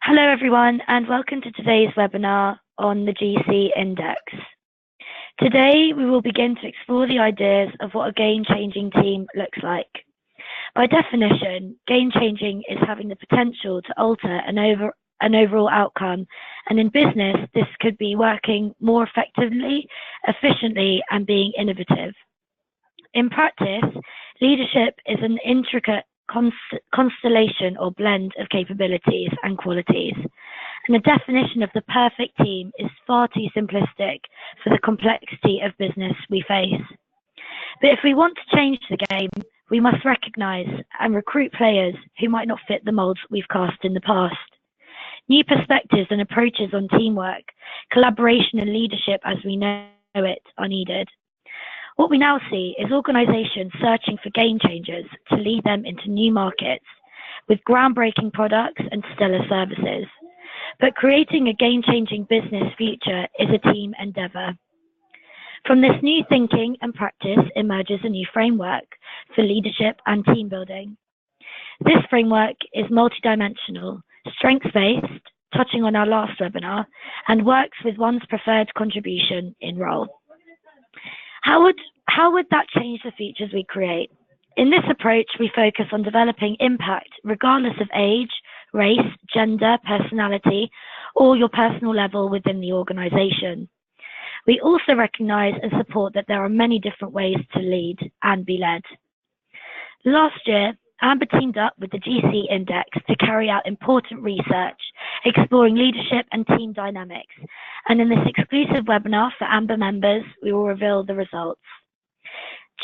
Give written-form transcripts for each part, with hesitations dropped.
Hello everyone and welcome to today's webinar on the GC Index. Today we will begin to explore the ideas of what a game-changing team looks like. By definition, game-changing is having the potential to alter an overall outcome, and in business this could be working more effectively, efficiently and being innovative. In practice, leadership is an intricate constellation or blend of capabilities and qualities, and the definition of the perfect team is far too simplistic for the complexity of business we face. But if we want to change the game, we must recognise and recruit players who might not fit the moulds we've cast in the past. New perspectives and approaches on teamwork, collaboration and leadership as we know it are needed. What we now see is organisations searching for game changers to lead them into new markets with groundbreaking products and stellar services. But creating a game-changing business future is a team endeavour. From this new thinking and practice emerges a new framework for leadership and team building. This framework is multidimensional, strengths-based, touching on our last webinar, and works with one's preferred contribution in role. How would that change the features we create? In this approach, we focus on developing impact regardless of age, race, gender, personality, or your personal level within the organisation. We also recognise and support that there are many different ways to lead and be led. Last year, AMBA teamed up with the GC Index to carry out important research, exploring leadership and team dynamics. And in this exclusive webinar for AMBA members, we will reveal the results.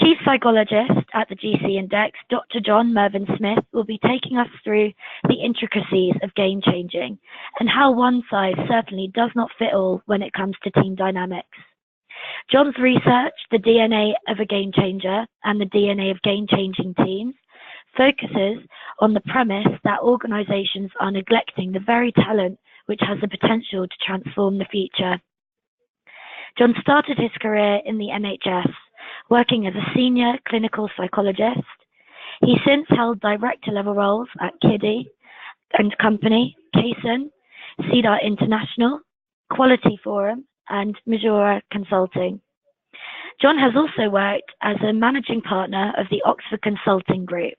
Chief Psychologist at the GC Index, Dr John Mervyn-Smith, will be taking us through the intricacies of game changing and how one size certainly does not fit all when it comes to team dynamics. John's research, The DNA of a Game Changer and the DNA of Game Changing Teams, focuses on the premise that organisations are neglecting the very talent which has the potential to transform the future. John started his career in the NHS, working as a senior clinical psychologist. He since held director level roles at Kiddy and Company, Kaysen, CEDAR International, Quality Forum and Missoura Consulting. John has also worked as a managing partner of the Oxford Consulting Group.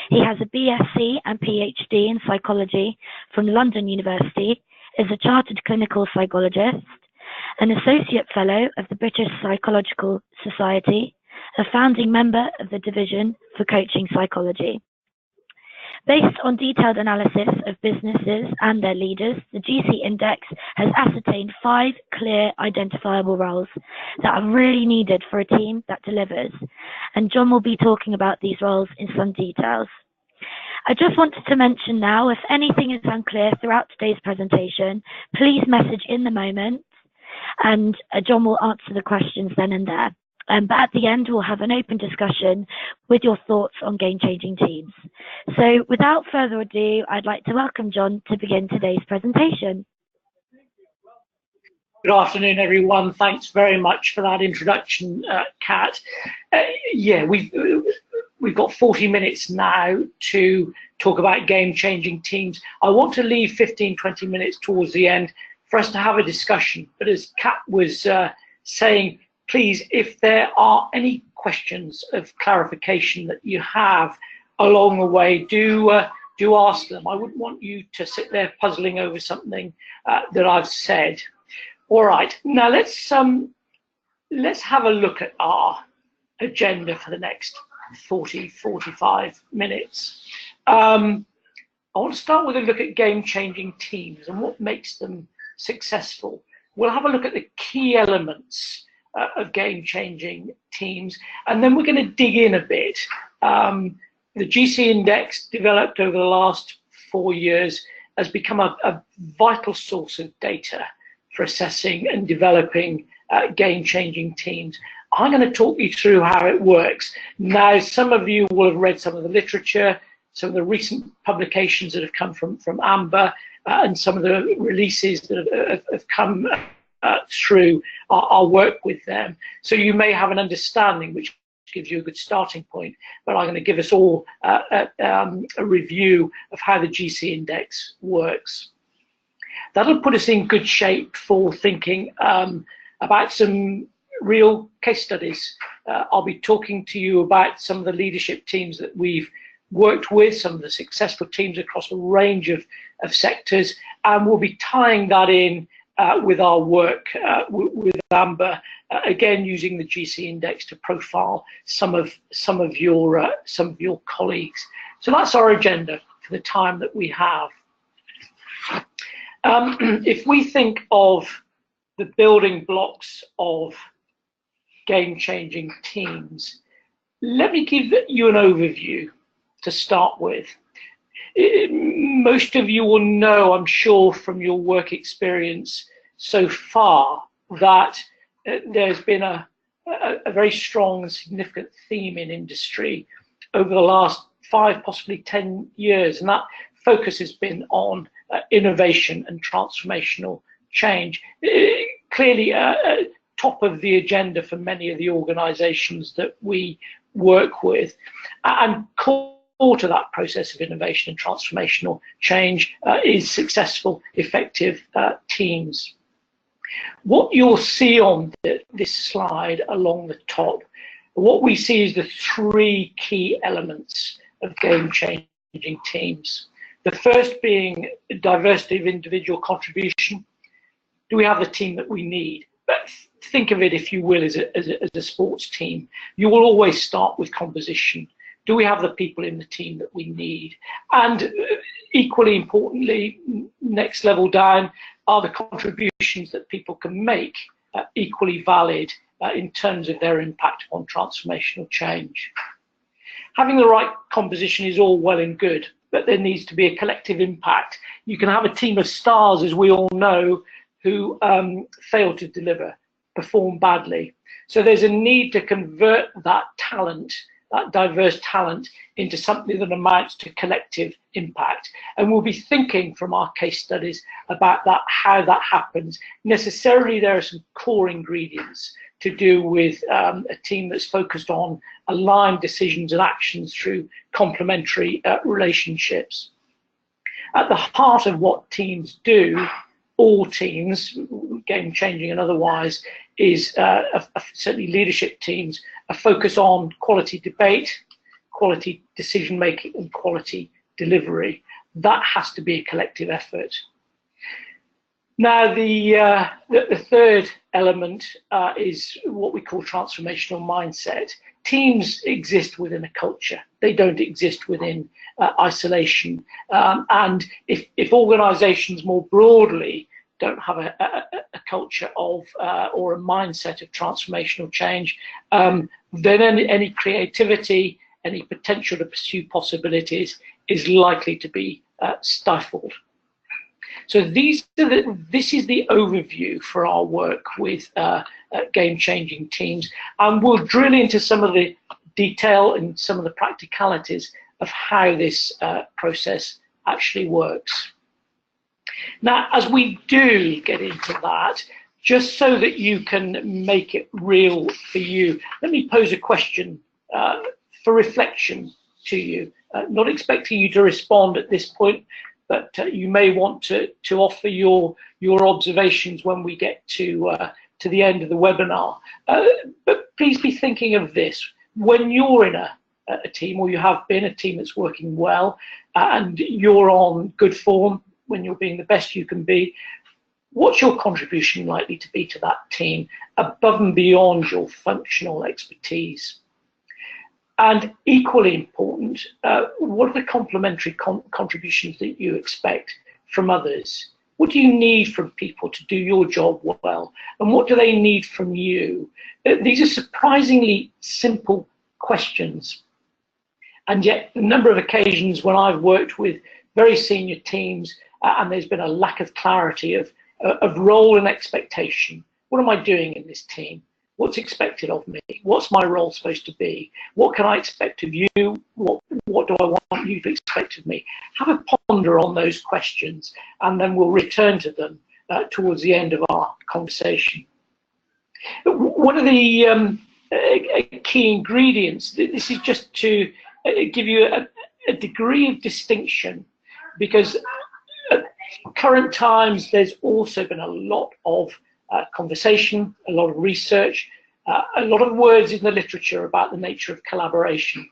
He has a BSc and PhD in psychology from London University, is a chartered clinical psychologist, an associate fellow of the British Psychological Society, a founding member of the Division for Coaching Psychology. Based on detailed analysis of businesses and their leaders, the GC Index has ascertained 5 clear identifiable roles that are really needed for a team that delivers. And John will be talking about these roles in some details. I just wanted to mention now, if anything is unclear throughout today's presentation, please message in the moment and John will answer the questions then and there. But at the end, we'll have an open discussion with your thoughts on game-changing teams. So without further ado, I'd like to welcome John to begin today's presentation. Good afternoon, everyone. Thanks very much for that introduction, Kat. Yeah, we've got 40 minutes now to talk about game-changing teams. I want to leave 15-20 minutes towards the end for us to have a discussion. But as Kat was saying, please, if there are any questions of clarification that you have along the way, do ask them. I wouldn't want you to sit there puzzling over something that I've said. All right, now let's have a look at our agenda for the next 40-45 minutes. I want to start with a look at game-changing teams and what makes them successful. We'll have a look at the key elements of game-changing teams, and then we're going to dig in a bit. The GC Index, developed over the last 4 years, has become a vital source of data for assessing and developing game-changing teams. I'm going to talk you through how it works. Now, some of you will have read some of the literature, some of the recent publications that have come from AMBA, and some of the releases that have come through our work with them. So you may have an understanding which gives you a good starting point, but I'm going to give us all a review of how the GC Index works. That'll put us in good shape for thinking about some real case studies. I'll be talking to you about some of the leadership teams that we've worked with, some of the successful teams across a range of sectors, and we'll be tying that in with our work with AMBA, again using the GC index to profile some of your colleagues. So that's our agenda for the time that we have. If we think of the building blocks of game-changing teams, let me give you an overview to start with. Most of you will know, I'm sure, from your work experience so far, that there's been a very strong and significant theme in industry over the last 5, possibly 10 years, and that focus has been on innovation and transformational change. Clearly, top of the agenda for many of the organizations that we work with, and core to that process of innovation and transformational change is successful, effective teams. What you'll see on this slide along the top, what we see is the 3 key elements of game-changing teams. The first being diversity of individual contribution. Do we have the team that we need? But think of it, if you will, as a sports team. You will always start with composition. Do we have the people in the team that we need? And equally importantly, next level down, are the contributions that people can make equally valid in terms of their impact on transformational change? Having the right composition is all well and good, but there needs to be a collective impact. You can have a team of stars, as we all know, who fail to deliver, perform badly. So there's a need to convert that talent, that diverse talent, into something that amounts to collective impact. And we'll be thinking from our case studies about that, how that happens. Necessarily, there are some core ingredients to do with a team that's focused on aligned decisions and actions through complementary relationships. At the heart of what teams do, all teams, game-changing and otherwise, is certainly leadership teams, a focus on quality debate, quality decision-making, and quality delivery. That has to be a collective effort. Now, the third element is what we call transformational mindset. Teams exist within a culture. They don't exist within isolation. And if organizations more broadly don't have a culture of or a mindset of transformational change, then any creativity, any potential to pursue possibilities is likely to be stifled. So this is the overview for our work with game-changing teams, and we'll drill into some of the detail and some of the practicalities of how this process actually works. Now, as we do get into that, just so that you can make it real for you, let me pose a question for reflection to you. Not expecting you to respond at this point, but you may want to offer your observations when we get to the end of the webinar. But please be thinking of this. When you're in a team, or you have been a team that's working well, and you're on good form, when you're being the best you can be, what's your contribution likely to be to that team above and beyond your functional expertise? And equally important, what are the complementary contributions that you expect from others? What do you need from people to do your job well? And what do they need from you? These are surprisingly simple questions. And yet, a number of occasions when I've worked with very senior teams, and there's been a lack of clarity of role and expectation. What am I doing in this team? What's expected of me? What's my role supposed to be? What can I expect of you? What do I want you to expect of me? Have a ponder on those questions, and then we'll return to them towards the end of our conversation. One of the key ingredients, this is just to give you a degree of distinction, because Current times, there's also been a lot of conversation, a lot of research, a lot of words in the literature about the nature of collaboration.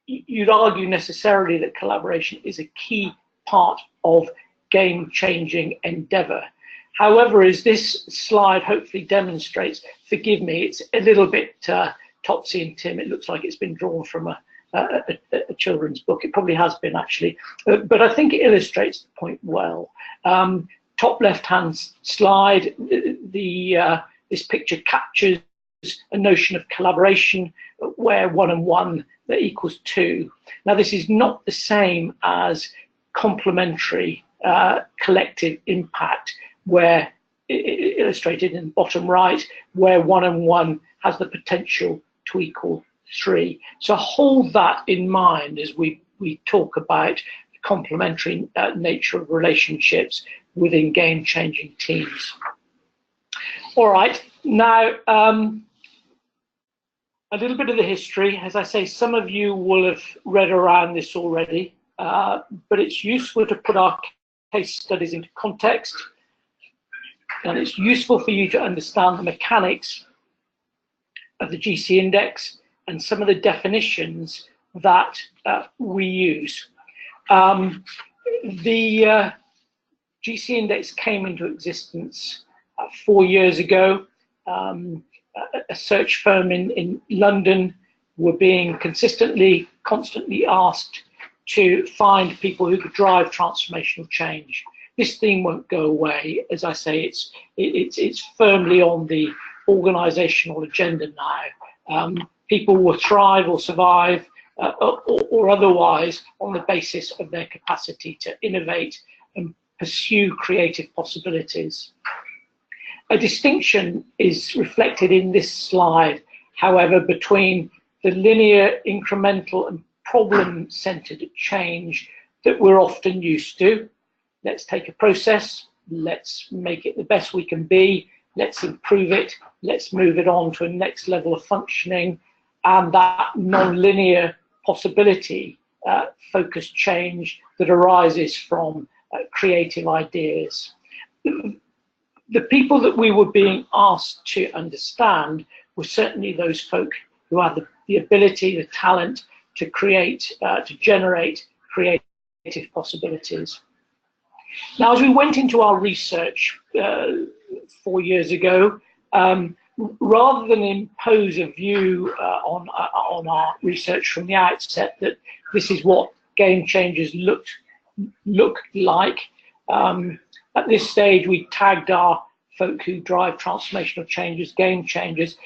You'd argue necessarily that collaboration is a key part of game-changing endeavour. However, as this slide hopefully demonstrates, forgive me, it's a little bit topsy and Tim. It looks like it's been drawn from a children's book. It probably has been, actually, but I think it illustrates the point well. Top left-hand slide, this picture captures a notion of collaboration where 1 and 1 equals 2. Now, this is not the same as complementary collective impact, where illustrated in the bottom right, where 1 and 1 has the potential to equal 3. So hold that in mind as we talk about the complementary nature of relationships within game-changing teams. All right, now a little bit of the history. As I say, some of you will have read around this already, but it's useful to put our case studies into context, and it's useful for you to understand the mechanics of the GC index and some of the definitions that we use. The GC index came into existence 4 years ago. A search firm in London were being constantly asked to find people who could drive transformational change. This theme won't go away. As I say, it's firmly on the organizational agenda now. People will thrive or survive or otherwise on the basis of their capacity to innovate and pursue creative possibilities. A distinction is reflected in this slide, however, between the linear, incremental and problem-centered change that we're often used to. Let's take a process, let's make it the best we can be, let's improve it, let's move it on to a next level of functioning, and that non-linear possibility focused change that arises from creative ideas. The people that we were being asked to understand were certainly those folk who had the ability, the talent to create, to generate creative possibilities. Now, as we went into our research 4 years ago, rather than impose a view on our research from the outset that this is what game changers look like, at this stage we tagged our folk who drive transformational change as game changers.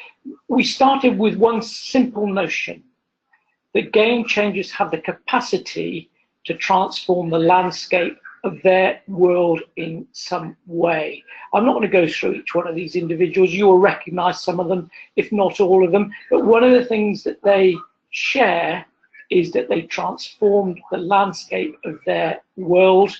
We started with one simple notion, that game changers have the capacity to transform the landscape of their world in some way. I'm not going to go through each one of these individuals. You will recognize some of them, if not all of them. But one of the things that they share is that they transformed the landscape of their world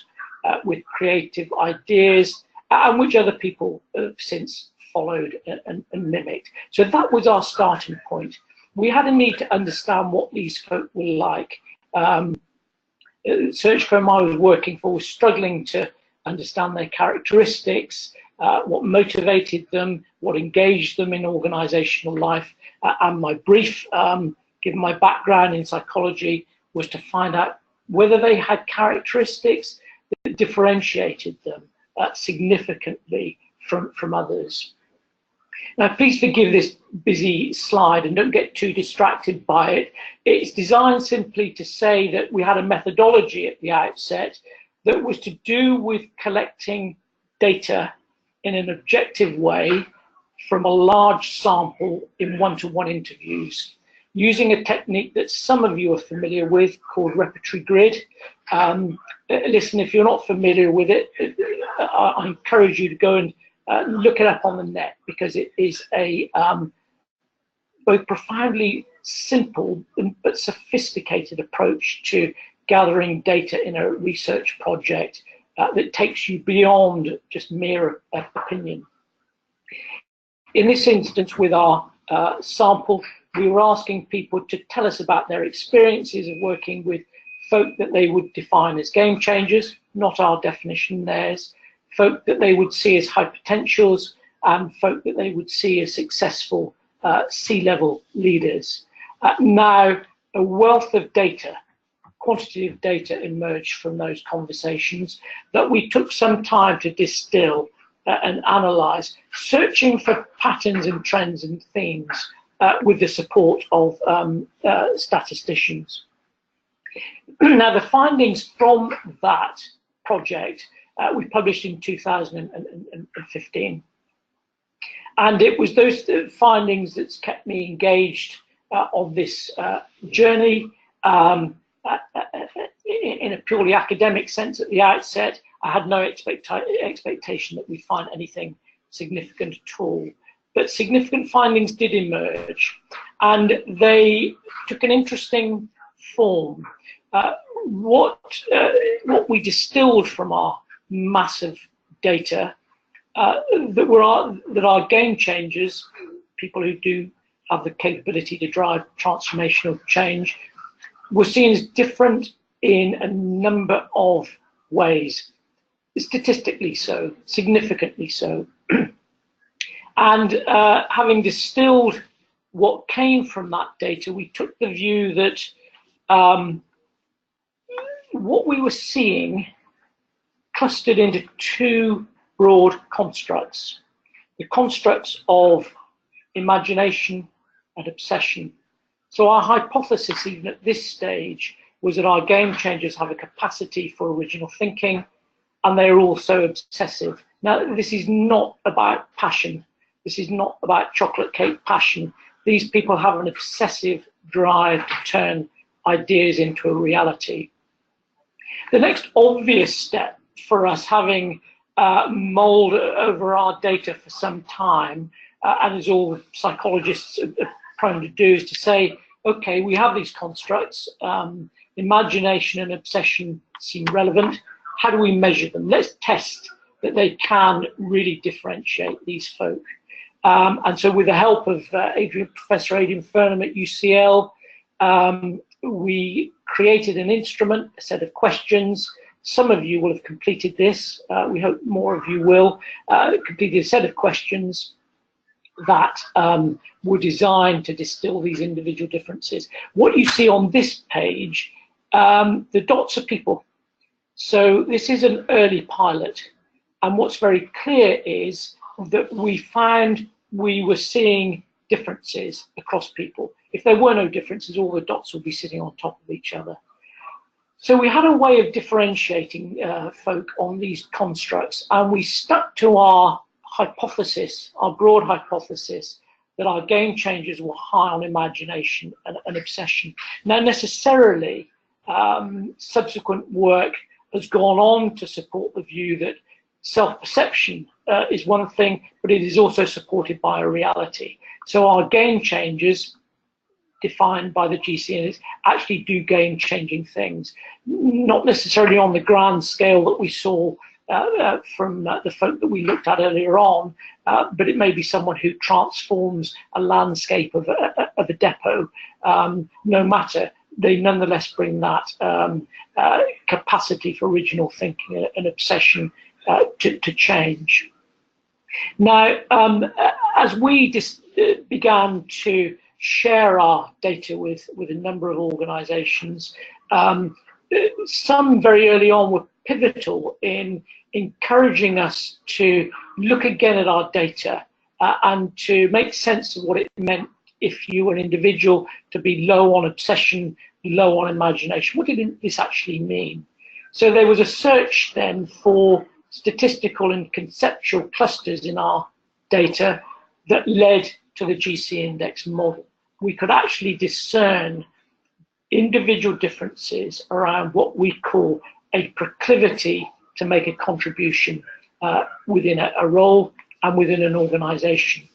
with creative ideas, and which other people have since followed and mimicked. So that was our starting point. We had a need to understand what these folk were like. The search firm I was working for was struggling to understand their characteristics, what motivated them, what engaged them in organizational life. And my brief, given my background in psychology, was to find out whether they had characteristics that differentiated them significantly from others. Now, please forgive this busy slide and don't get too distracted by it. It's designed simply to say that we had a methodology at the outset that was to do with collecting data in an objective way from a large sample in one-to-one interviews, using a technique that some of you are familiar with called repertory grid. Listen, if you're not familiar with it, I encourage you to go and look it up on the net, because it is a both profoundly simple but sophisticated approach to gathering data in a research project that takes you beyond just mere opinion. In this instance, with our sample, we were asking people to tell us about their experiences of working with folk that they would define as game changers, not our definition, theirs, folk that they would see as high potentials, and folk that they would see as successful C-level leaders. Now, a wealth of data, quantitative data emerged from those conversations that we took some time to distill and analyse, searching for patterns and trends and themes with the support of statisticians. Now, the findings from that project we published in 2015. And it was those findings that's kept me engaged on this journey. In a purely academic sense at the outset, I had no expectation that we'd find anything significant at all. But significant findings did emerge, and they took an interesting form. What we distilled from our massive data that are game changers, people who do have the capability to drive transformational change, were seen as different in a number of ways, statistically so, significantly so. And having distilled what came from that data, we took the view that what we were seeing clustered into two broad constructs: the constructs of imagination and obsession. So our hypothesis, even at this stage, was that our game changers have a capacity for original thinking, and they are also obsessive. Now, this is not about passion. This is not about chocolate cake passion. These people have an obsessive drive to turn ideas into a reality. The next obvious step for us, having mulled over our data for some time, and as all psychologists are prone to do, is to say, okay, we have these constructs. Imagination and obsession seem relevant. How do we measure them? Let's test that they can really differentiate these folk. And so with the help of Professor Adrian Furnham at UCL, we created an instrument, a set of questions. Some of you will have completed this. We hope more of you will. Completed a set of questions that were designed to distill these individual differences. What you see on this page, the dots are people. So this is an early pilot. And what's very clear is that we found we were seeing differences across people. If there were no differences, all the dots would be sitting on top of each other. So we had a way of differentiating folk on these constructs, and we stuck to our hypothesis, our broad hypothesis, that our game changers were high on imagination and obsession. Now, necessarily, subsequent work has gone on to support the view that self-perception is one thing, but it is also supported by a reality. So our game changers, defined by the GCNs, actually do game-changing things, not necessarily on the grand scale that we saw from the folk that we looked at earlier on, but it may be someone who transforms a landscape of a depot. No matter, they nonetheless bring that capacity for original thinking and obsession to change. Now, as we began to share our data with a number of organizations, some very early on were pivotal in encouraging us to look again at our data and to make sense of what it meant if you were an individual to be low on obsession, low on imagination. What did this actually mean? So there was a search then for statistical and conceptual clusters in our data that led to the GC index model. We could actually discern individual differences around what we call a proclivity to make a contribution within a role and within an organization.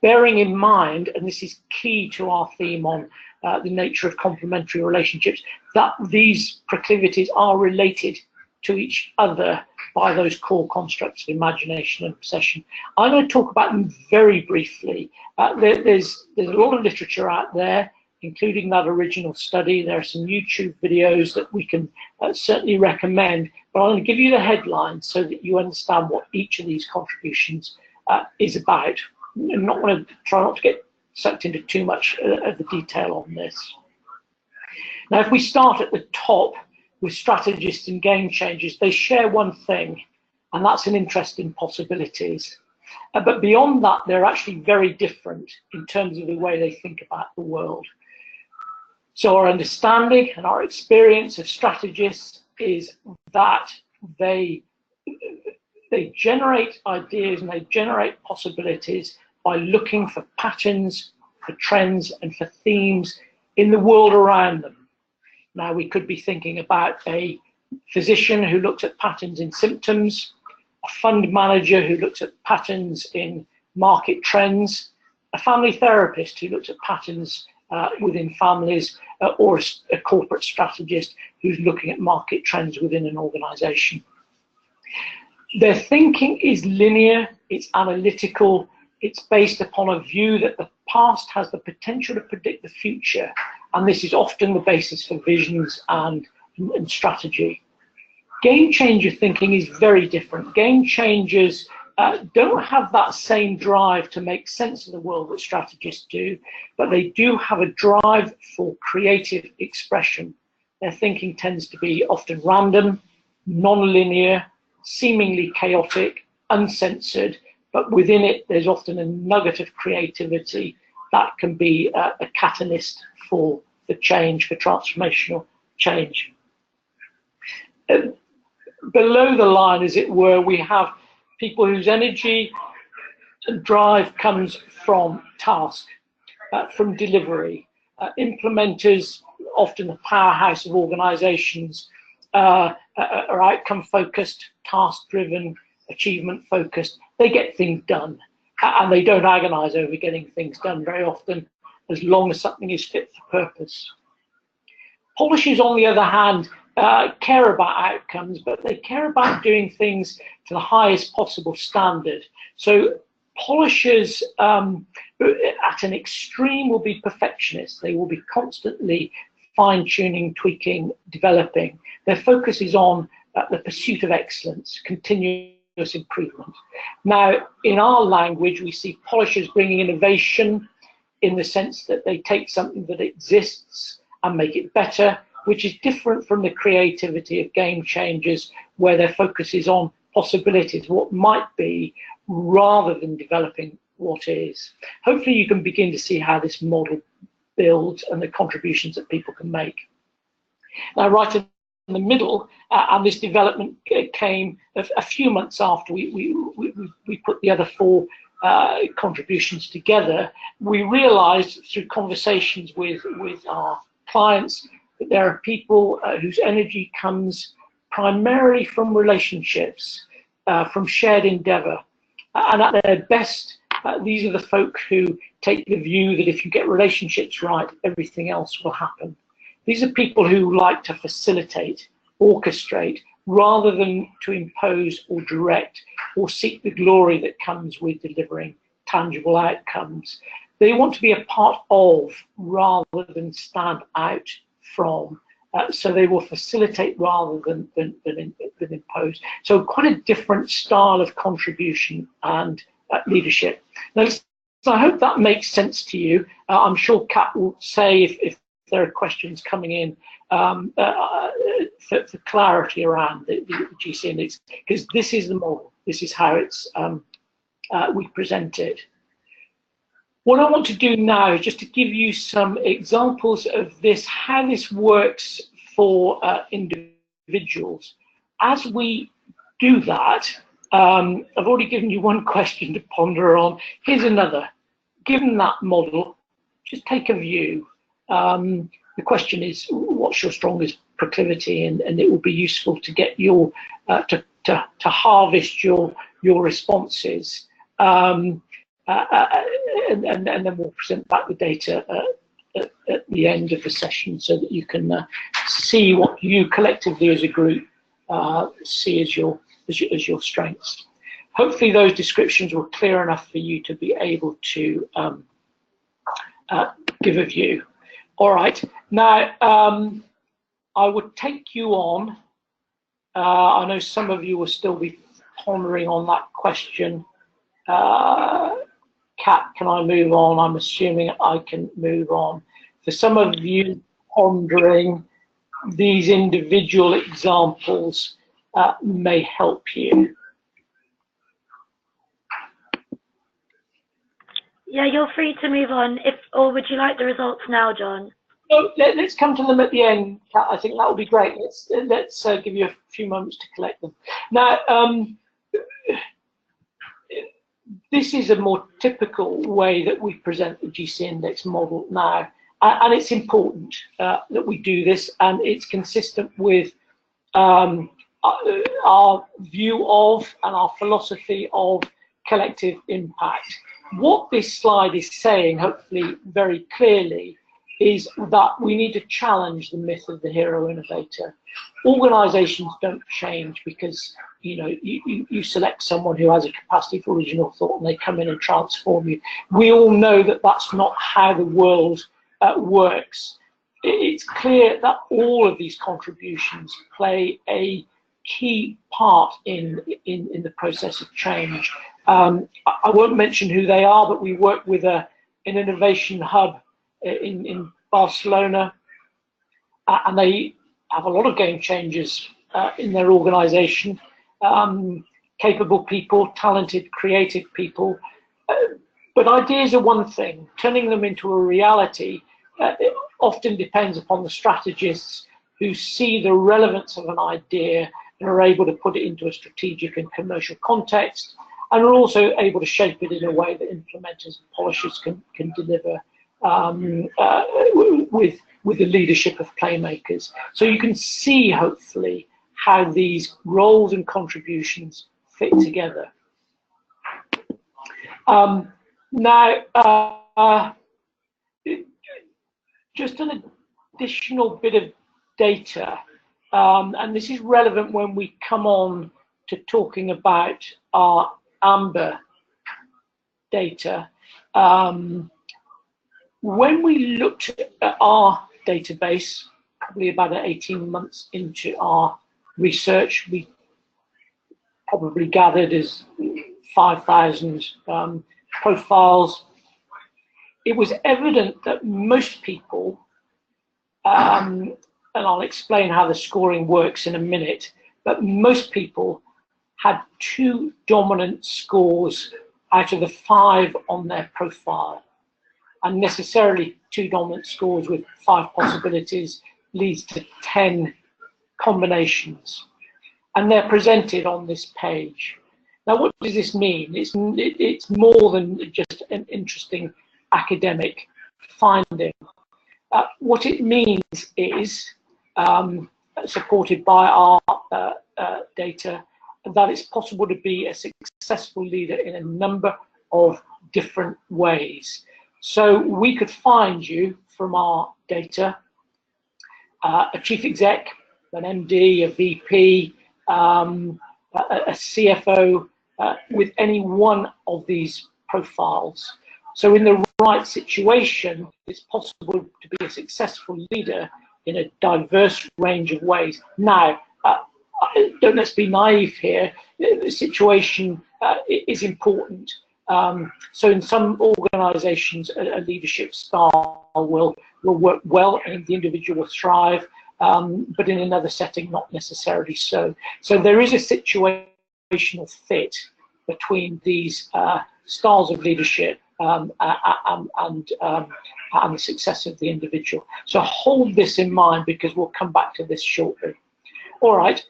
Bearing in mind, and this is key to our theme on the nature of complementary relationships, that these proclivities are related to each other by those core constructs of imagination and obsession. I'm going to talk about them very briefly. There's a lot of literature out there. including that original study. There are some YouTube videos that we can certainly recommend, but I'm going to give you the headlines so that you understand what each of these contributions is about. I'm not going to try not to get sucked into too much of the detail on this. Now, if we start at the top with strategists and game changers, they share one thing, and that's an interest in possibilities. But beyond that, they're actually very different in terms of the way they think about the world. So our understanding and our experience of strategists is that they generate ideas and they generate possibilities by looking for patterns, for trends, and for themes in the world around them. Now, we could be thinking about a physician who looks at patterns in symptoms, a fund manager who looks at patterns in market trends, a family therapist who looks at patterns within families, or a corporate strategist who's looking at market trends within an organization. Their thinking is linear, it's analytical, it's based upon a view that the past has the potential to predict the future, and this is often the basis for visions and strategy. Game changer thinking is very different. Game changers don't have that same drive to make sense of the world that strategists do, but they do have a drive for creative expression. Their thinking tends to be often random, non-linear, seemingly chaotic, uncensored, but within it there's often a nugget of creativity that can be a catalyst for the change, for transformational change. Below the line, as it were, we have people whose energy and drive comes from task, from delivery. Implementers, often the powerhouse of organizations, are outcome focused, task driven, achievement focused. They get things done, and they don't agonize over getting things done very often, as long as something is fit for purpose. Polishers, on the other hand, care about outcomes, but they care about doing things to the highest possible standard. So polishers at an extreme will be perfectionists. They will be constantly fine-tuning, tweaking, developing. Their focus is on the pursuit of excellence, continuous improvement. Now, in our language, we see polishers bringing innovation in the sense that they take something that exists and make it better, which is different from the creativity of game changers, where their focus is on possibilities, what might be, rather than developing what is. Hopefully you can begin to see how this model builds and the contributions that people can make. Now, right in the middle, and this development came a few months after we put the other four contributions together, we realized through conversations with our clients that there are people whose energy comes primarily from relationships, from shared endeavor. And at their best, these are the folk who take the view that if you get relationships right, everything else will happen. These are people who like to facilitate, orchestrate, rather than to impose or direct or seek the glory that comes with delivering tangible outcomes. They want to be a part of rather than stand out from. So they will facilitate rather than impose. So quite a different style of contribution and leadership. Now, so I hope that makes sense to you. I'm sure Kat will say if there are questions coming in for clarity around the GC index, because this is the model. This is how it's we present it. What I want to do now is just to give you some examples of this, how this works for individuals. As we do that, I've already given you one question to ponder on. Here's another. Given that model, just take a view. The question is, what's your strongest proclivity? And it will be useful to get your to harvest your responses. And then we'll present back the data at the end of the session so that you can see what you collectively as a group see as your strengths. Hopefully those descriptions were clear enough for you to be able to give a view. All right. Now, I would take you on. I know some of you will still be pondering on that question. Kat, can I move on? I'm assuming I can move on. For some of you pondering, these individual examples may help you. Yeah, you're free to move on. Or would you like the results now, John? No, let's come to them at the end, Kat. I think that would be great. Let's give you a few moments to collect them. Now, this is a more typical way that we present the GC index model now, and it's important that we do this, and it's consistent with our view of and our philosophy of collective impact. What this slide is saying, hopefully very clearly, is that we need to challenge the myth of the hero innovator. Organizations don't change because you select someone who has a capacity for original thought and they come in and transform you. We all know that that's not how the world works. It's clear that all of these contributions play a key part in the process of change. I won't mention who they are, but we work with an innovation hub in Barcelona, and they have a lot of game changers in their organization, capable people, talented, creative people. But ideas are one thing. Turning them into a reality it often depends upon the strategists who see the relevance of an idea and are able to put it into a strategic and commercial context, and are also able to shape it in a way that implementers and polishers can deliver with the leadership of playmakers. So you can see, hopefully, how these roles and contributions fit together. Now, just an additional bit of data, and this is relevant when we come on to talking about our AMBA data. When we looked at our database, probably about 18 months into our research, we probably gathered as 5,000 profiles. It was evident that most people, and I'll explain how the scoring works in a minute, but most people had 2 dominant scores out of the 5 on their profile. And necessarily 2 dominant scores with 5 possibilities leads to 10 combinations. And they're presented on this page. Now, what does this mean? It's more than just an interesting academic finding. What it means is, supported by our data, that it's possible to be a successful leader in a number of different ways. So we could find you from our data a chief exec, an MD, a VP, a CFO with any one of these profiles. So in the right situation, it's possible to be a successful leader in a diverse range of ways. Now, let's be naive here. The situation is important. So in some organizations, a leadership style will work well and the individual will thrive, but in another setting, not necessarily so. So there is a situational fit between these styles of leadership and the success of the individual. So hold this in mind because we'll come back to this shortly. All right.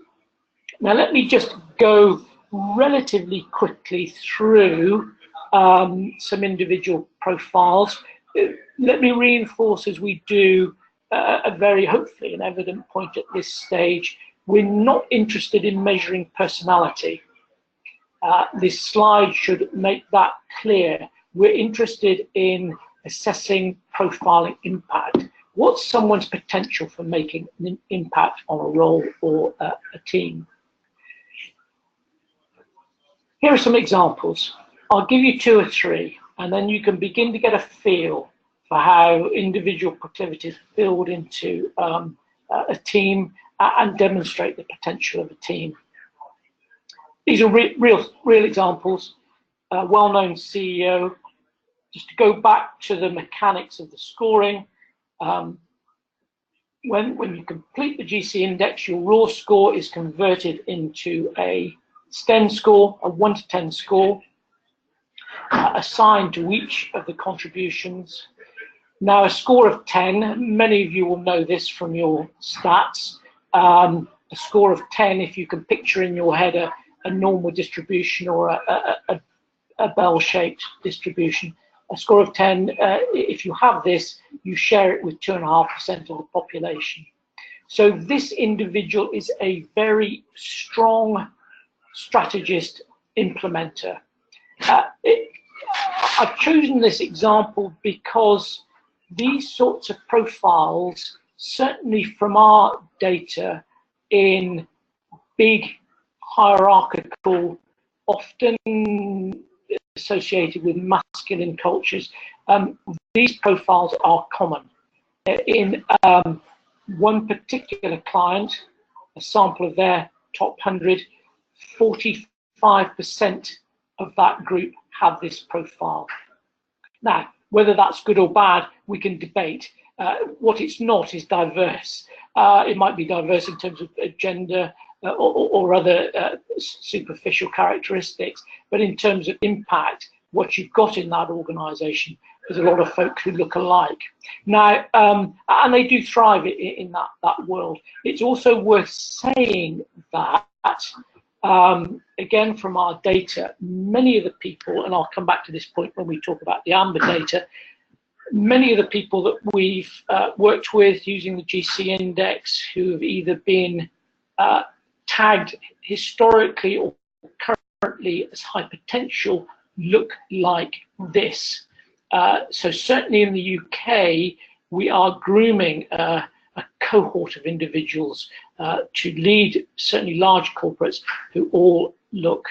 Now let me just go relatively quickly through some individual profiles. Let me reinforce as we do a very, hopefully, an evident point at this stage. We're not interested in measuring personality. This slide should make that clear. We're interested in assessing profiling impact. What's someone's potential for making an impact on a role or a team? Here are some examples. I'll give you 2 or 3, and then you can begin to get a feel for how individual proclivities build into a team and demonstrate the potential of a team. These are real examples. A well-known CEO, just to go back to the mechanics of the scoring, when you complete the GC index, your raw score is converted into a STEM score, a 1 to 10 score, assigned to each of the contributions. Now, a score of 10, many of you will know this from your stats. A score of 10, if you can picture in your head a normal distribution or a bell-shaped distribution. A score of 10, if you have this, you share it with 2.5% of the population. So this individual is a very strong strategist implementer. I've chosen this example because these sorts of profiles, certainly from our data in big hierarchical, often associated with masculine cultures, these profiles are common. In one particular client, a sample of their top 100, 45% of that group have this profile. Now, whether that's good or bad, we can debate. What it's not is diverse. It might be diverse in terms of gender or other superficial characteristics, but in terms of impact, what you've got in that organisation is a lot of folk who look alike. Now, and they do thrive in that world. It's also worth saying that, again, from our data, many of the people, and I'll come back to this point when we talk about the AMBA data, many of the people that we've worked with using the GC index who have either been tagged historically or currently as high potential look like this. So certainly in the UK, we are grooming a cohort of individuals to lead certainly large corporates who all look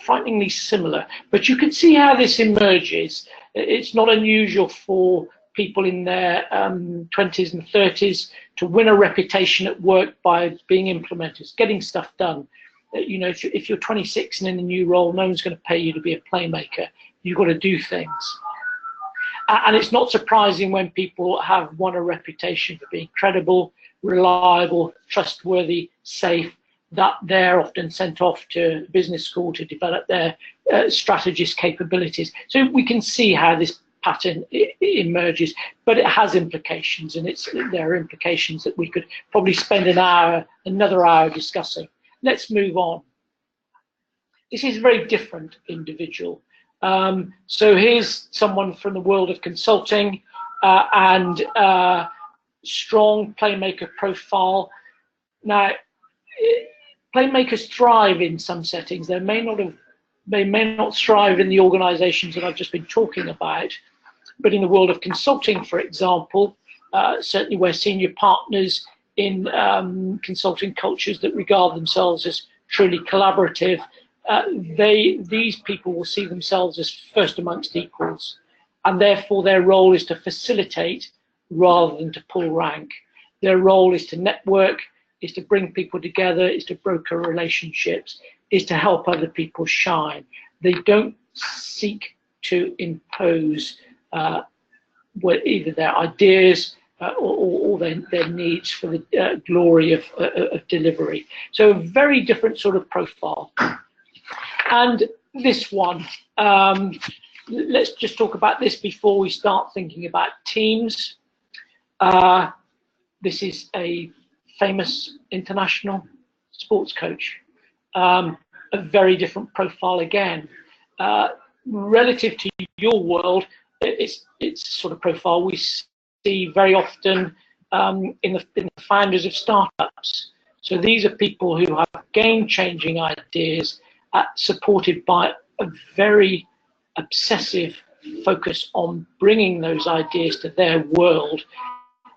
frighteningly similar. But you can see how this emerges. It's not unusual for people in their 20s and 30s to win a reputation at work by being implementers, getting stuff done. You know, if you're 26 and in a new role, no one's going to pay you to be a playmaker. You've got to do things. And it's not surprising when people have won a reputation for being credible, reliable, trustworthy, safe, that they're often sent off to business school to develop their strategist capabilities. So we can see how this pattern emerges, but it has implications, and there are implications that we could probably spend another hour discussing. Let's move on. This is a very different individual. So here's someone from the world of consulting and strong playmaker profile. Now, playmakers thrive in some settings. They may not thrive in the organizations that I've just been talking about, but in the world of consulting, for example, certainly where senior partners in consulting cultures that regard themselves as truly collaborative, these people will see themselves as first amongst equals, and therefore their role is to facilitate rather than to pull rank. Their role is to network, is to bring people together, is to broker relationships, is to help other people shine. They don't seek to impose either their ideas or their needs for the glory of delivery. So a very different sort of profile. And this one, let's just talk about this before we start thinking about teams. This is a famous international sports coach. A very different profile again. Relative to your world, it's sort of profile we see very often in the founders of startups. So these are people who have game-changing ideas, supported by a very obsessive focus on bringing those ideas to their world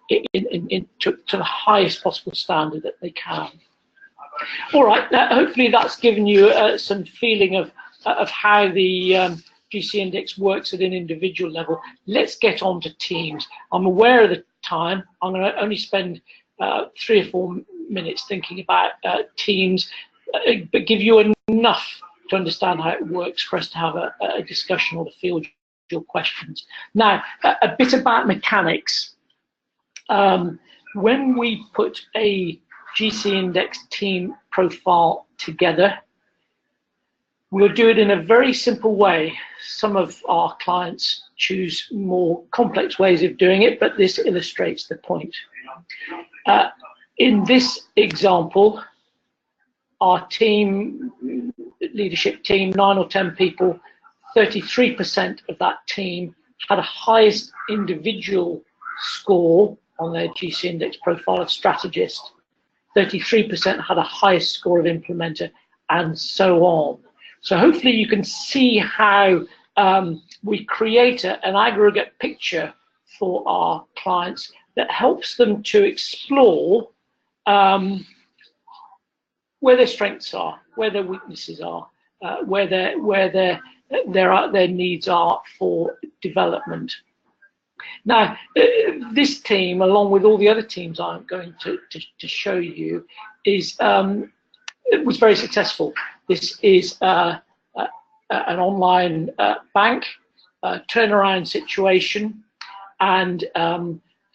to the highest possible standard that they can. All right, hopefully that's given you some feeling of how the GC Index works at an individual level. Let's get on to teams. I'm aware of the time. I'm going to only spend 3 or 4 minutes thinking about teams, but give you enough to understand how it works for us to have a discussion or to field your questions. Now, a bit about mechanics. When we put a GC Index team profile together, we'll do it in a very simple way. Some of our clients choose more complex ways of doing it, but this illustrates the point. In this example, our team, leadership team, 9 or 10 people, 33% of that team had a highest individual score on their GC Index profile of strategist. 33% had a highest score of implementer, and so on. So hopefully you can see how we create an aggregate picture for our clients that helps them to explore where their strengths are, where their weaknesses are, where their needs are for development. Now, this team, along with all the other teams I'm going to show you, it was very successful. This is an online bank turnaround situation, and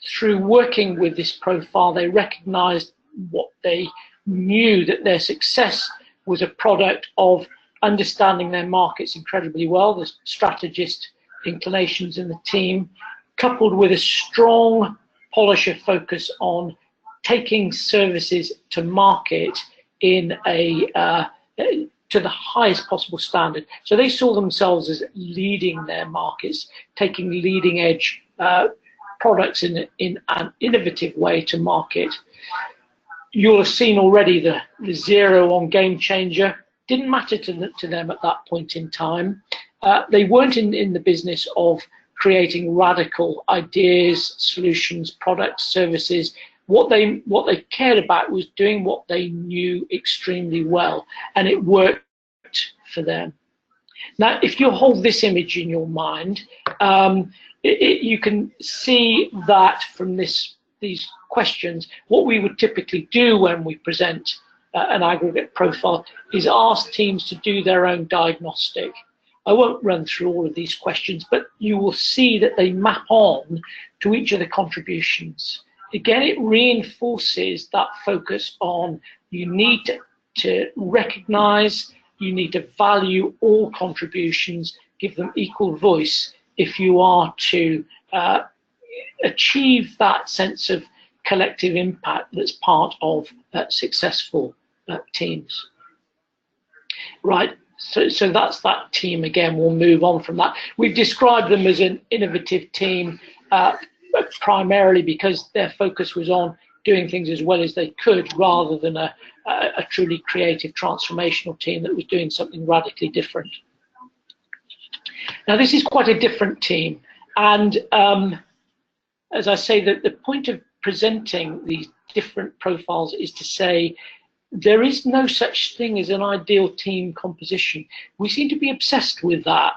through working with this profile, they recognized what they knew, that their success was a product of understanding their markets incredibly well, the strategist inclinations in the team, coupled with a strong polisher focus on taking services to market in to the highest possible standard. So they saw themselves as leading their markets, taking leading edge products in an innovative way to market. You'll have seen already the 0 on Game Changer. Didn't matter to them at that point in time. They weren't in the business of creating radical ideas, solutions, products, services. What they cared about was doing what they knew extremely well, and it worked for them. Now, if you hold this image in your mind, you can see that from these questions, what we would typically do when we present an aggregate profile is ask teams to do their own diagnostic. I won't run through all of these questions, but you will see that they map on to each of the contributions. Again, it reinforces that focus on you need to recognize, you need to value all contributions, give them equal voice if you are to achieve that sense of collective impact that's part of successful teams. Right, so that's that team again. We'll move on from that. We've described them as an innovative team primarily because their focus was on doing things as well as they could rather than a truly creative transformational team that was doing something radically different. Now, this is quite a different team, and as I say, the point of presenting these different profiles is to say there is no such thing as an ideal team composition. We seem to be obsessed with that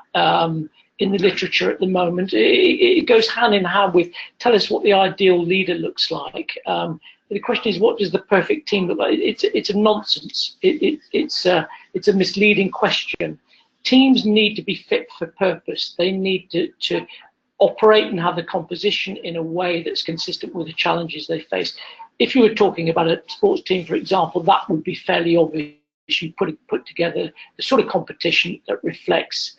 in the literature at the moment. It goes hand in hand with tell us what the ideal leader looks like. The question is, what does the perfect team look like? It's a nonsense. It's a misleading question. Teams need to be fit for purpose. They need to operate and have the composition in a way that's consistent with the challenges they face. If you were talking about a sports team, for example, that would be fairly obvious. You put together the sort of competition that reflects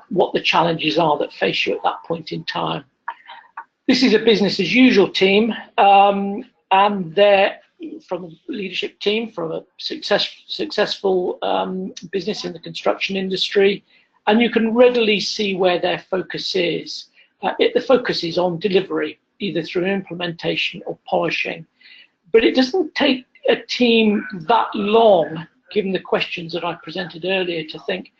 what the challenges are that face you at that point in time. This is a business as usual team, and they're from a leadership team, from a successful business in the construction industry, and you can readily see where their focus is. The focus is on delivery, either through implementation or polishing. But it doesn't take a team that long, given the questions that I presented earlier, to think,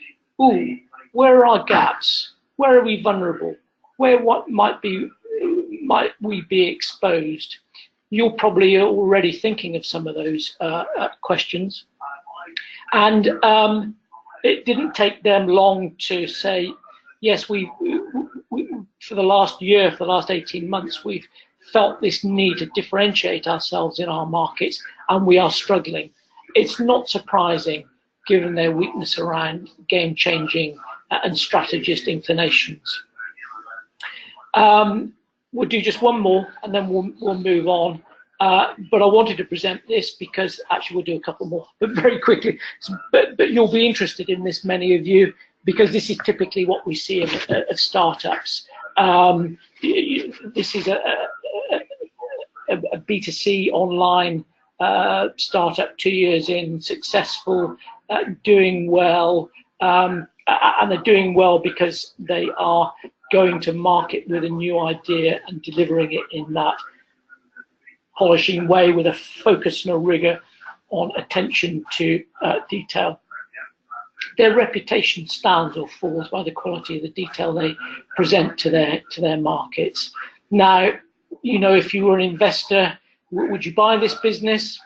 ooh, where are our gaps? Where are we vulnerable? Where might we be exposed? You're probably already thinking of some of those questions. And it didn't take them long to say, yes, we for the last year, for the last 18 months, we've felt this need to differentiate ourselves in our markets, and we are struggling. It's not surprising, given their weakness around game-changing and strategist inclinations. We'll do just one more, and then we'll move on. But I wanted to present this because actually we'll do a couple more, but very quickly. But you'll be interested in this, many of you, because this is typically what we see of startups. This is a B2C online startup, 2 years in, successful, doing well, and they're doing well because they are going to market with a new idea and delivering it in that polishing way with a focus and a rigor on attention to detail. Their reputation stands or falls by the quality of the detail they present to their markets. Now, you know, if you were an investor, would you buy this business?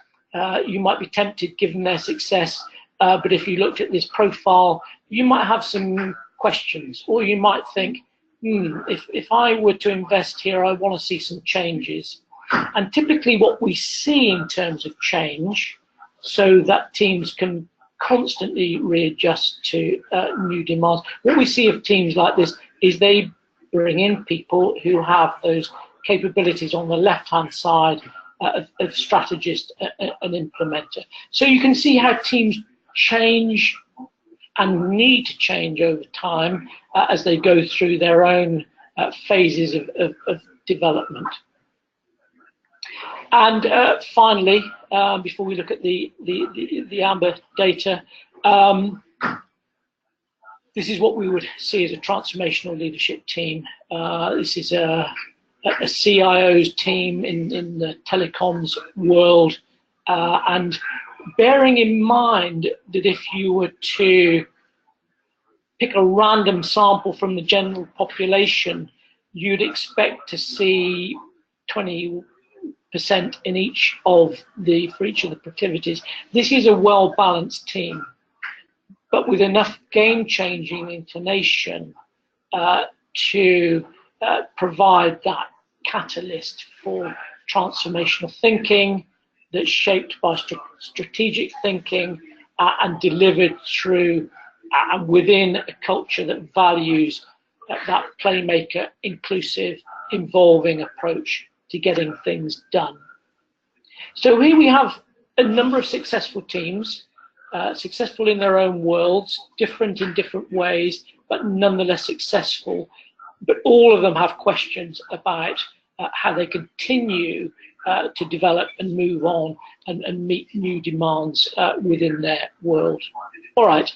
You might be tempted given their success, but if you looked at this profile, you might have some questions, or you might think, if I were to invest here, I want to see some changes. And typically what we see in terms of change, so that teams can constantly readjust to new demands, what we see of teams like this is they bring in people who have those capabilities on the left-hand side of strategist and implementer. So you can see how teams change and need to change over time as they go through their own phases of development. And finally, before we look at the AMBA data, this is what we would see as a transformational leadership team. This is a CIO's team in the telecoms world, and bearing in mind that if you were to pick a random sample from the general population, you'd expect to see 20% in each of for each of the proclivities. This is a well-balanced team, but with enough game-changing inclination to provide that catalyst for transformational thinking that's shaped by strategic thinking and delivered through and within a culture that values that playmaker, inclusive, involving approach to getting things done. So here we have a number of successful teams, successful in their own worlds, different in different ways, but nonetheless successful. But all of them have questions about how they continue to develop and move on and meet new demands within their world. All right.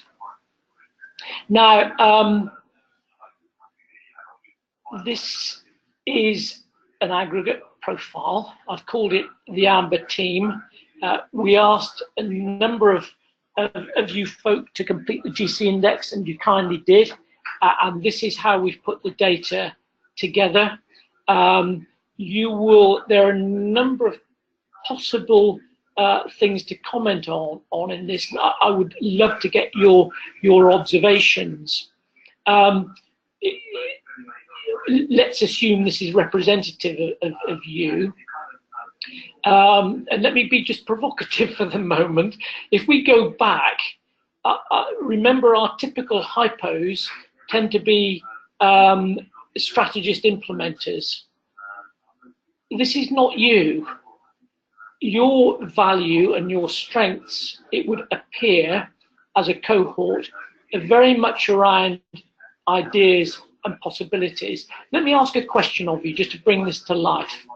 Now, this is an aggregate profile. I've called it the AMBA team. We asked a number of you folk to complete the GC index, and you kindly did. And this is how we've put the data together. There are a number of possible things to comment on in this. I would love to get your observations. Let's assume this is representative of you. And let me be just provocative for the moment. If we go back, remember our typical hypos tend to be strategist implementers. This is not you. Your value and your strengths, it would appear as a cohort, are very much around ideas and possibilities. Let me ask a question of you just to bring this to life.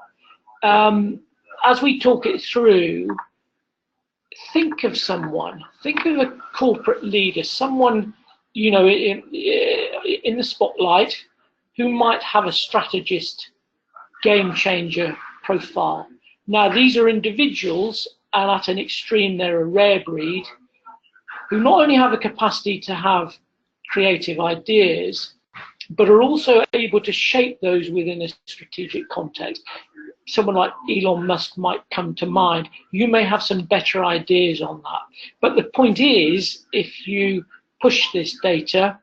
As we talk it through, think of someone, think of a corporate leader, someone, you know, in the spotlight who might have a strategist, game changer profile. Now, these are individuals, and at an extreme, they're a rare breed, who not only have a capacity to have creative ideas, but are also able to shape those within a strategic context. Someone like Elon Musk might come to mind. You may have some better ideas on that. But the point is, if you push this data,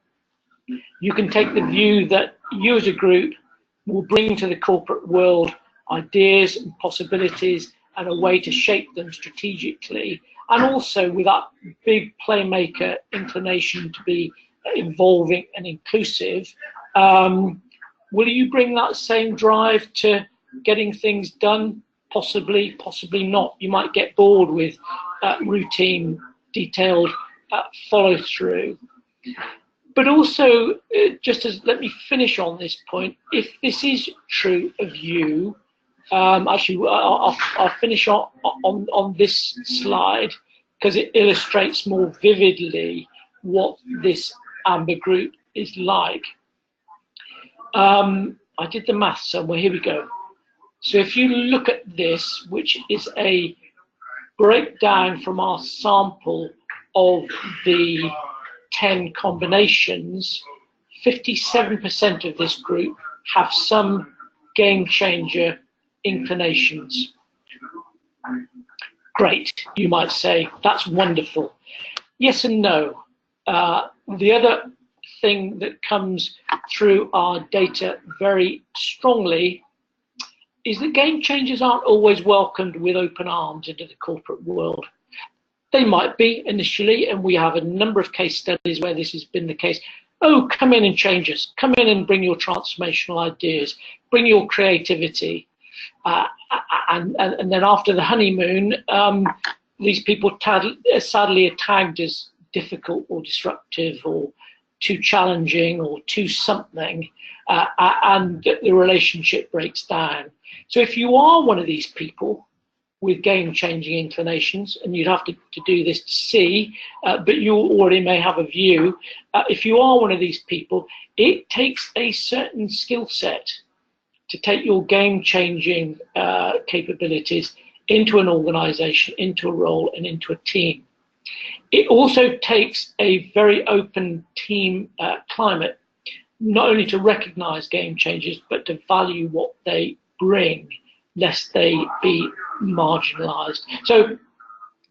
You can take the view that you as a group will bring to the corporate world ideas and possibilities and a way to shape them strategically, and also with that big playmaker inclination to be involving and inclusive. Will you bring that same drive to getting things done? Possibly, possibly not. You might get bored with routine, detailed follow through. But also, let me finish on this point, if this is true of you, actually, I'll finish on this slide because it illustrates more vividly what this AMBA group is like. I did the math somewhere, here we go. So if you look at this, which is a breakdown from our sample of the 10 combinations, 57% of this group have some game changer inclinations. Great, you might say, that's wonderful. Yes and no. The other thing that comes through our data very strongly is that game changers aren't always welcomed with open arms into the corporate world. They might be initially, and we have a number of case studies where this has been the case. Oh, come in and change us. Come in and bring your transformational ideas. Bring your creativity. And then after the honeymoon, these people sadly are tagged as difficult or disruptive or too challenging or too something, and the relationship breaks down. So if you are one of these people with game-changing inclinations, and you'd have to do this to see, but you already may have a view, if you are one of these people, it takes a certain skill set to take your game-changing capabilities into an organization, into a role, and into a team. It also takes a very open team climate, not only to recognize game changers, but to value what they bring, lest they be marginalized. So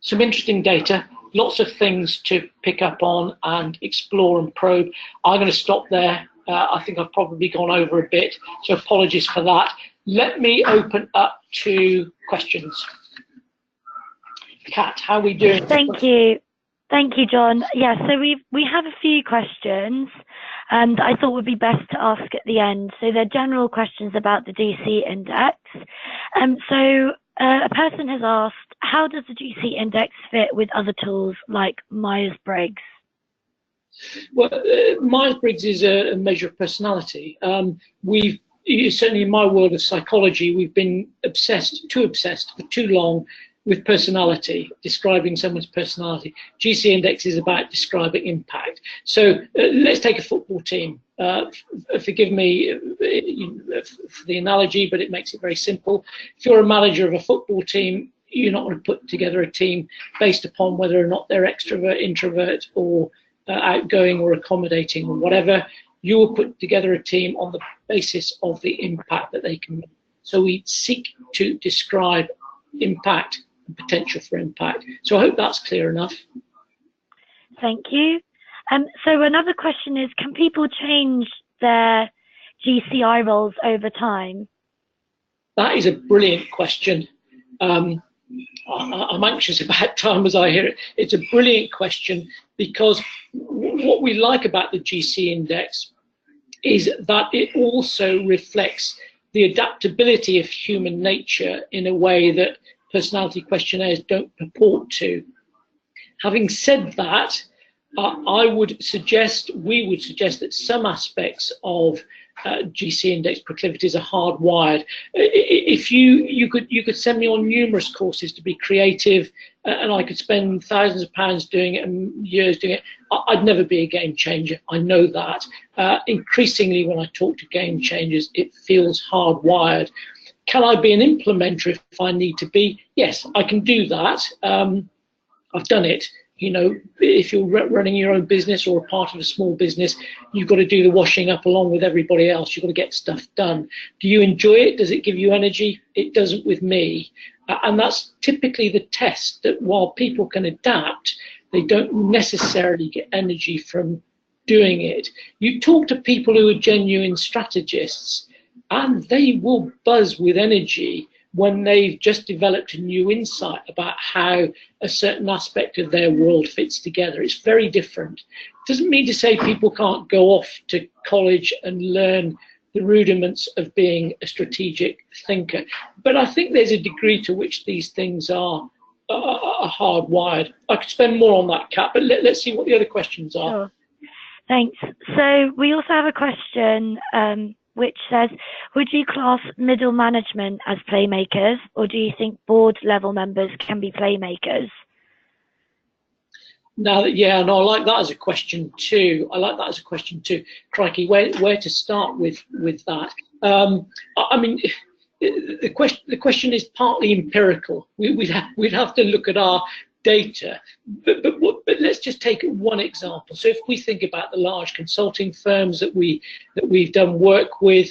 some interesting data, lots of things to pick up on and explore and probe. I'm going to stop there. I think I've probably gone over a bit, so apologies for that. Let me open up to questions. Kat, how are we doing? Thank you. Thank you, John. Yeah, so we have a few questions, and I thought would be best to ask at the end. So they're general questions about the GC index. So a person has asked, how does the GC index fit with other tools like Myers-Briggs? Well, Myers-Briggs is a measure of personality. Certainly in my world of psychology, we've been too obsessed for too long with personality, describing someone's personality. GC index is about describing impact. So let's take a football team. Forgive me for the analogy, but it makes it very simple. If you're a manager of a football team, you're not going to put together a team based upon whether or not they're extrovert, introvert, or outgoing or accommodating or whatever. You will put together a team on the basis of the impact that they can make. So we seek to describe impact, potential for impact. So I hope that's clear enough. Thank you. So another question is, can people change their GCI roles over time? That is a brilliant question. I'm anxious about time as I hear it. It's a brilliant question because what we like about the GC index is that it also reflects the adaptability of human nature in a way that personality questionnaires don't purport to. Having said that, we would suggest that some aspects of GC index proclivities are hardwired. If you could send me on numerous courses to be creative, and I could spend thousands of pounds doing it and years doing it, I'd never be a game changer. I know that. Increasingly, when I talk to game changers, it feels hardwired. Can I be an implementer if I need to be? Yes, I can do that. I've done it. You know, if you're running your own business or a part of a small business, you've got to do the washing up along with everybody else. You've got to get stuff done. Do you enjoy it? Does it give you energy? It doesn't with me. And that's typically the test, that while people can adapt, they don't necessarily get energy from doing it. You talk to people who are genuine strategists, and they will buzz with energy when they've just developed a new insight about how a certain aspect of their world fits together. It's very different. Doesn't mean to say people can't go off to college and learn the rudiments of being a strategic thinker, but I think there's a degree to which these things are hardwired. I could spend more on that, Kat, but let's see what the other questions are. Sure. Thanks. So we also have a question which says, would you class middle management as playmakers, or do you think board level members can be playmakers? Now, yeah, no, I like that as a question too. Crikey, where to start with that? I mean, the question is partly empirical. We'd have to look at our data, but let's just take one example. So if we think about the large consulting firms that we've done work with,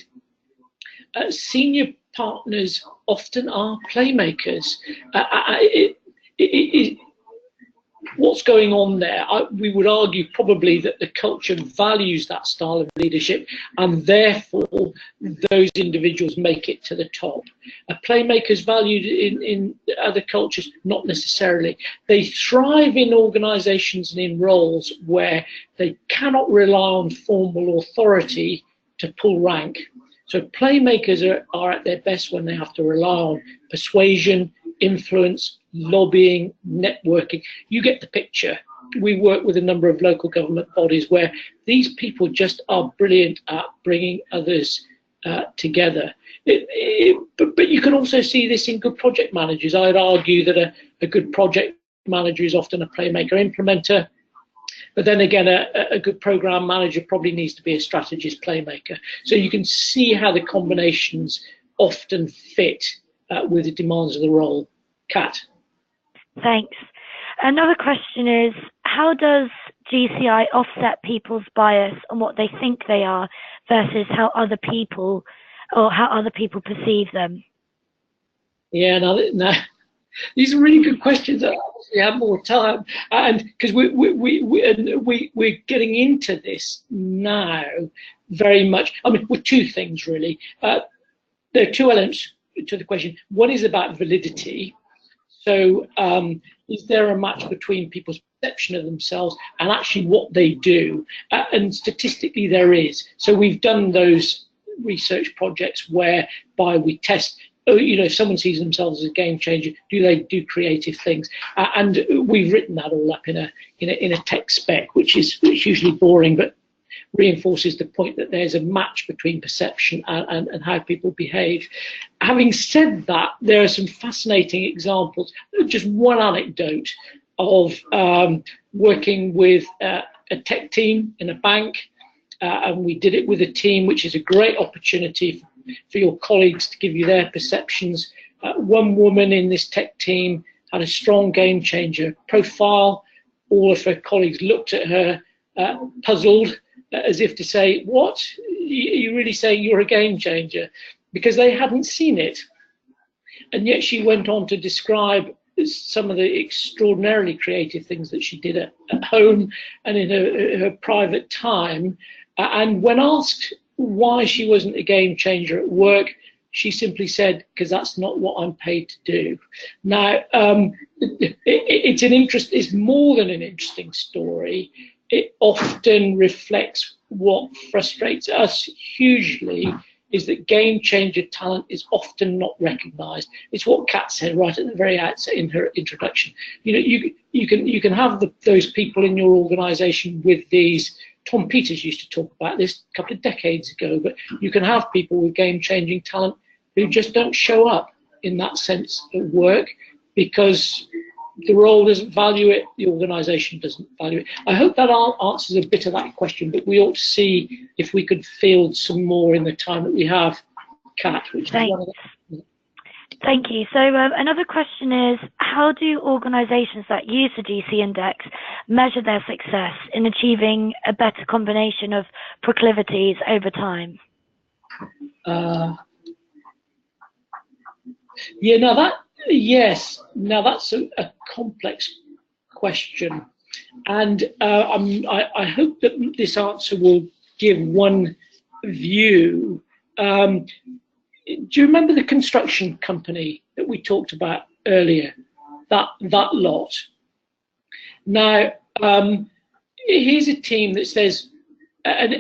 senior partners often are playmakers. What's going on there? We would argue probably that the culture values that style of leadership, and therefore those individuals make it to the top. Playmakers valued in other cultures, not necessarily. They thrive in organizations and in roles where they cannot rely on formal authority to pull rank. So playmakers are at their best when they have to rely on persuasion, influence, lobbying, networking. You get the picture. We work with a number of local government bodies where these people just are brilliant at bringing others together. But you can also see this in good project managers. I'd argue that a good project manager is often a playmaker implementer. But then again, a good program manager probably needs to be a strategist playmaker. So you can see how the combinations often fit with the demands of the role. Kat. Thanks. Another question is, how does GCI offset people's bias on what they think they are versus how other people perceive them? Yeah, now these are really good questions. We have more time, and because we're getting into this now very much. I mean, with two things really. There are two elements to the question. One is about validity. So is there a match between people's perception of themselves and actually what they do? And statistically there is. So we've done those research projects whereby we test, if someone sees themselves as a game changer, do they do creative things? And we've written that all up in a tech spec, which is usually boring, but reinforces the point that there's a match between perception and how people behave. Having said that, there are some fascinating examples. Just one anecdote of working with a tech team in a bank, and we did it with a team, which is a great opportunity for your colleagues to give you their perceptions. One woman in this tech team had a strong game changer profile. All of her colleagues looked at her puzzled, as if to say, what? Are you really saying you're a game changer? Because they hadn't seen it. And yet she went on to describe some of the extraordinarily creative things that she did at home and in her private time. And when asked why she wasn't a game changer at work, she simply said, because that's not what I'm paid to do. Now, it's more than an interesting story. It often reflects what frustrates us hugely, is that game changer talent is often not recognized. It's what Kat said right at the very outset in her introduction. You can have those people in your organization with these. Tom Peters used to talk about this a couple of decades ago, but you can have people with game changing talent who just don't show up in that sense at work because the role doesn't value it, the organisation doesn't value it. I hope that answers a bit of that question, but we ought to see if we could field some more in the time that we have. Kat, which Thanks. Thank you. So another question is, how do organisations that use the GC index measure their success in achieving a better combination of proclivities over time? Yes. Now that's a complex question. And I hope that this answer will give one view. Do you remember the construction company that we talked about earlier? That lot. Now, here's a team that says, and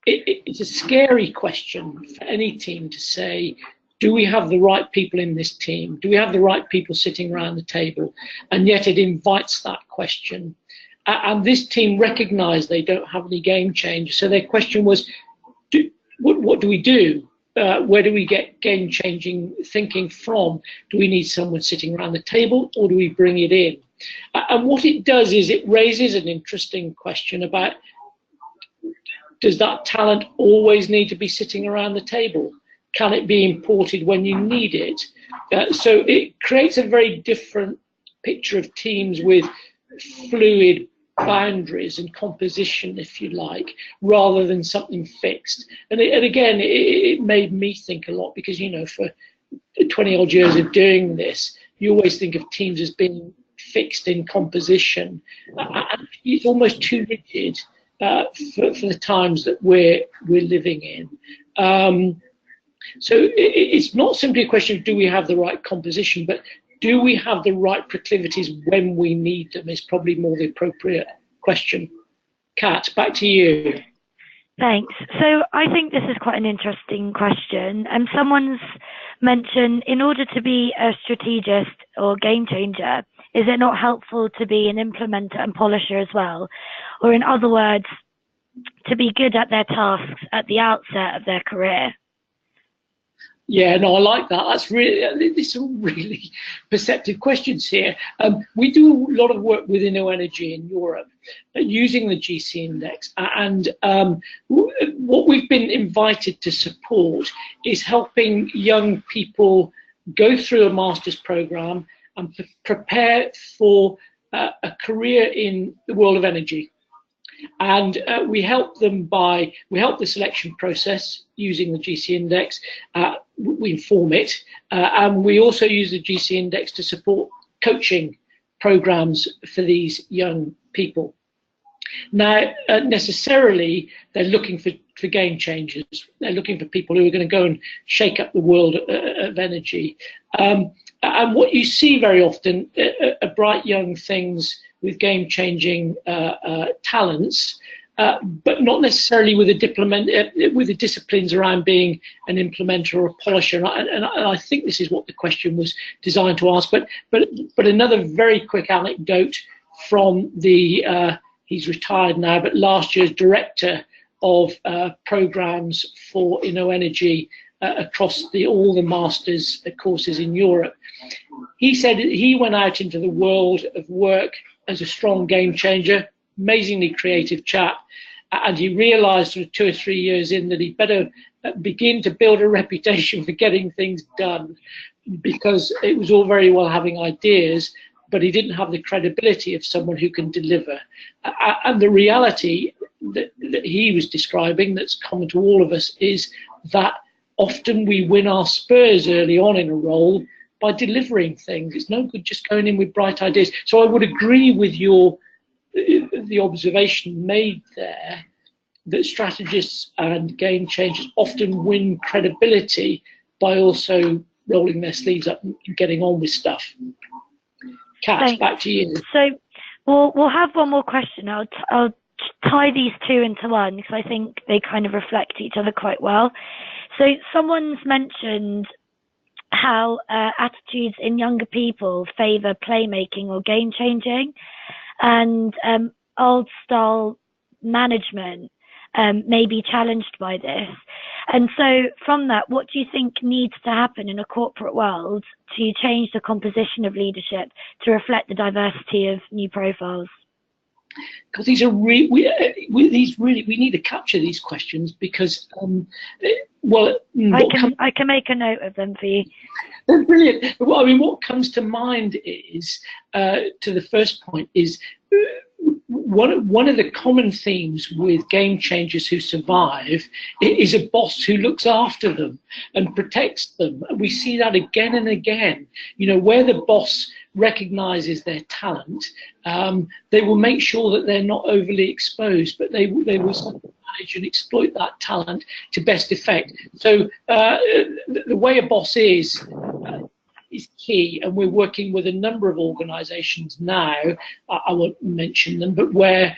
it's a scary question for any team to say, do we have the right people in this team? Do we have the right people sitting around the table? And yet it invites that question. And this team recognized they don't have any game changers. So their question was, what do we do? Where do we get game-changing thinking from? Do we need someone sitting around the table, or do we bring it in? And what it does is it raises an interesting question about, does that talent always need to be sitting around the table? Can it be imported when you need it? So it creates a very different picture of teams with fluid boundaries and composition, if you like, rather than something fixed. And again, it made me think a lot, because, you know, for 20 odd years of doing this, you always think of teams as being fixed in composition. And it's almost too rigid for the times that we're living in. So it's not simply a question of do we have the right composition, but do we have the right proclivities when we need them is probably more the appropriate question. Kat, back to you. Thanks. So I think this is quite an interesting question. And someone's mentioned, in order to be a strategist or game changer, is it not helpful to be an implementer and polisher as well? Or in other words, to be good at their tasks at the outset of their career? Yeah, no, I like that. That's really, these are really perceptive questions here. We do a lot of work with InnoEnergy in Europe using the GC index, and what we've been invited to support is helping young people go through a master's program and prepare for a career in the world of energy. And we help the selection process using the GC index. We inform it, and we also use the GC index to support coaching programs for these young people. Now, necessarily, they're looking for game changers. They're looking for people who are going to go and shake up the world of energy. And what you see very often are bright young things with game-changing talents, but not necessarily with the disciplines around being an implementer or a polisher. And I think this is what the question was designed to ask. But another very quick anecdote from the he's retired now, but last year's director of programs for InnoEnergy across all the masters courses in Europe. He said he went out into the world of work as a strong game changer, amazingly creative chap, and he realized sort of 2 or 3 years in that he better begin to build a reputation for getting things done, because it was all very well having ideas, but he didn't have the credibility of someone who can deliver. And the reality that he was describing, that's common to all of us, is that often we win our spurs early on in a role by delivering things. It's no good just going in with bright ideas. So I would agree with the observation made there, that strategists and game changers often win credibility by also rolling their sleeves up and getting on with stuff. Kat, back to you. So we'll have one more question. I'll tie these two into one, because I think they kind of reflect each other quite well. So someone's mentioned how attitudes in younger people favour playmaking or game changing, and old style management may be challenged by this. And so from that, what do you think needs to happen in a corporate world to change the composition of leadership to reflect the diversity of new profiles? Because these are we need to capture these questions, because I can make a note of them for you. They're brilliant. Well, I mean, what comes to mind is to the first point is one of the common themes with game changers who survive is a boss who looks after them and protects them. We see that again and again. You know, where the boss recognises their talent, they will make sure that they're not overly exposed, but they will manage and exploit that talent to best effect. So the way a boss is key, and we're working with a number of organisations now. I won't mention them, but where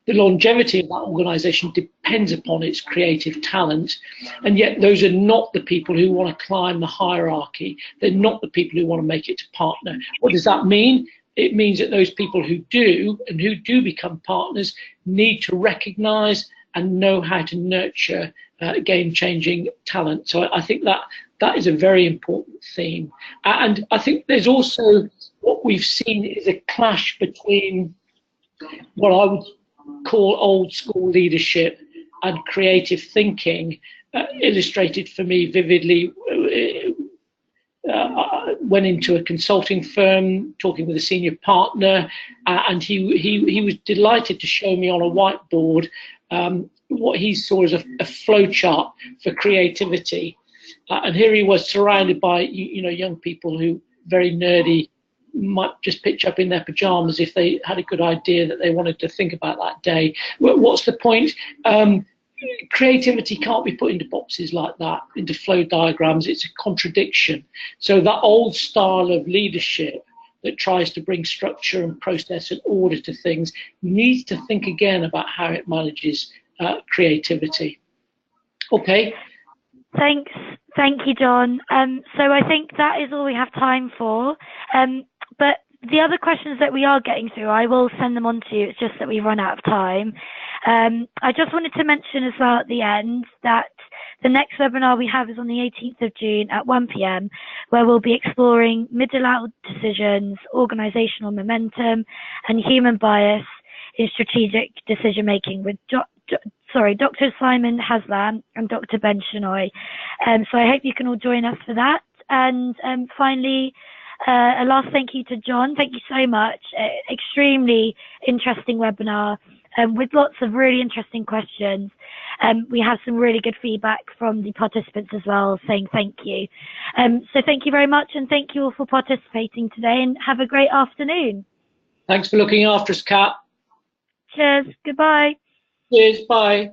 the longevity of that organisation depends upon its creative talent, and yet those are not the people who want to climb the hierarchy. They're not the people who want to make it to partner. What does that mean? It means that those people who do become partners need to recognise and know how to nurture game-changing talent. So I think that is a very important theme. And I think there's also what we've seen is a clash between what I would call old school leadership and creative thinking, illustrated for me vividly. Went into a consulting firm talking with a senior partner, and he was delighted to show me on a whiteboard what he saw as a flow chart for creativity. And here he was surrounded by young people who very nerdy, might just pitch up in their pajamas if they had a good idea that they wanted to think about that day. What's the point? Creativity can't be put into boxes like that, into flow diagrams. It's a contradiction. So that old style of leadership that tries to bring structure and process and order to things needs to think again about how it manages creativity. Okay. Thanks. Thank you, John. So I think that is all we have time for. But the other questions that we are getting through, I will send them on to you. It's just that we've run out of time. I just wanted to mention as well at the end that the next webinar we have is on the 18th of June at 1 p.m, where we'll be exploring middle-out decisions, organisational momentum, and human bias in strategic decision-making with Dr. Simon Haslam and Dr. Ben Shenoy. So I hope you can all join us for that. And finally, a last thank you to John. Thank you so much. Extremely interesting webinar with lots of really interesting questions. We have some really good feedback from the participants as well, saying thank you. So thank you very much, and thank you all for participating today, and have a great afternoon. Thanks for looking after us, Kat. Cheers. Goodbye. Cheers. Bye.